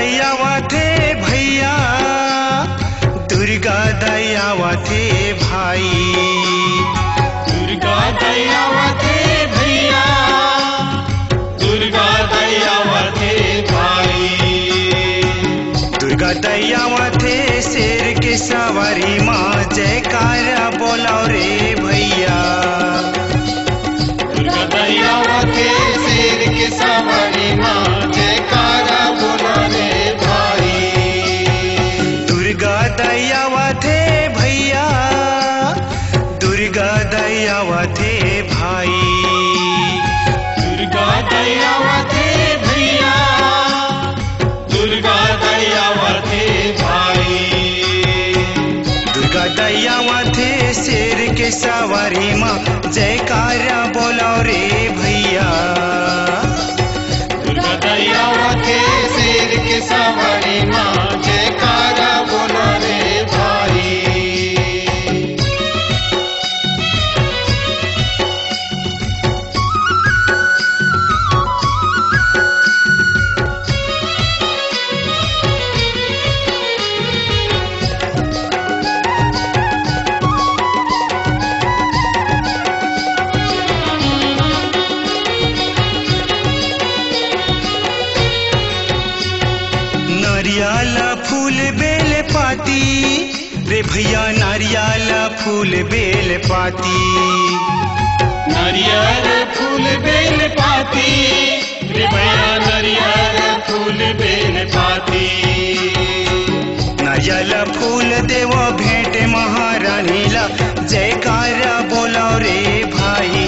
दयावथे भैया, दुर्गा दयावथे भाई। दुर्गा दयावथे भैया, दुर्गा दयावथे भाई। दुर्गा दयावथे शेर के सवारी माँ, जयकारा बोलाओ रे भैया। दुर्गा दयावथे शेर के सवारी माँ, जयकारा बोला रे भाई। दुर्गा दयावथे भैया, दुर्गा दयावथे भाई। दुर्गा दयावथे भैया, दुर्गा दयावथे भाई। दुर्गा दयावथे शेर के सवारी माँ, जयकारा बोलाओ रे भैया। दुर्गा दयावथे शेर के सवारी माँ, जयकारा बोला रे भाई। नारियल फूल बेल पाती रे भैया, नारियल फूल बेल पाती। नारियल फूल बेल पाती रे भैया, नारियल फूल बेल पाती। नारियल फूल देव भेंट महारानीला, जयकारा बोलाओ रे भाई।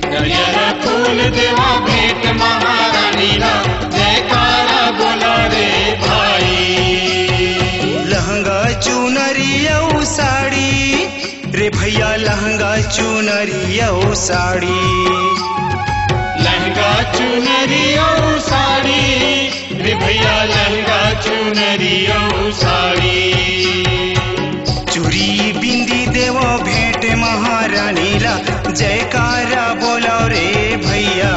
नारियल फूल देवा भेंट महारानीला, जयकारा बोला रे भाई। लहंगा चुनरिया साड़ी रे भैया, लहंगा चुनरिया साड़ी। लहंगा चुनरिया साड़ी रे भैया, लहंगा चुनरिया साड़ी। चूड़ी बिंदी देव भेंट महारानीला, जयकारा बोलाओ रे भैया।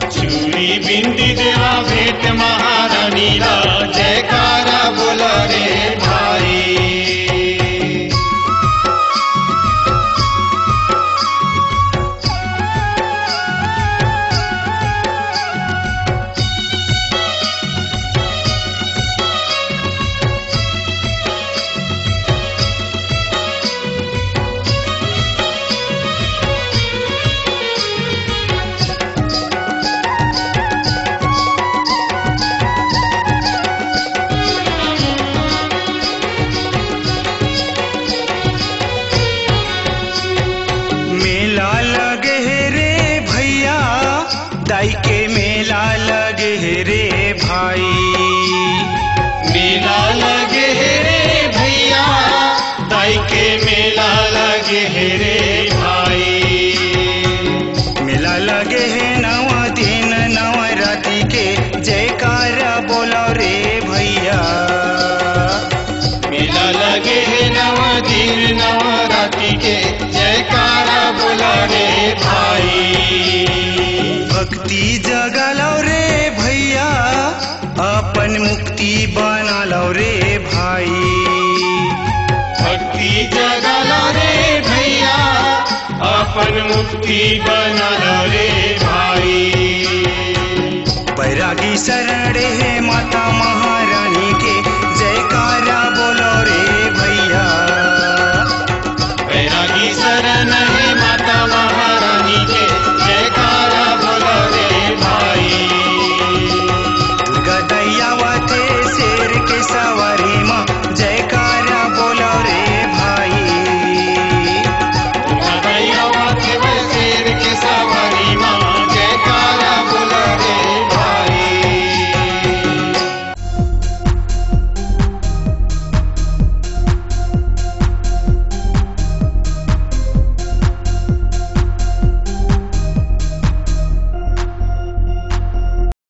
चूड़ी बिंदी देवा भेंट महारानीला, जयकारा बोला रे भाई। मेला लगे रे भैया, दाई के मेला लगे रे भाई। मेला लगे रे भैया, दाई के मेला लगे रे भाई। मेला लगे है नवा दिन नवा राती के, जयकारा बोलाओ रे भैया। मेला लगे है नवा दिन नवा राती के, जयकारा बोला रे भाई। भक्ति जगा लो रे भैया, अपन मुक्ति बना लो रे भाई। भक्ति जगा लो रे भैया, अपन मुक्ति बना लो रे भाई। बैरागी शरण है माता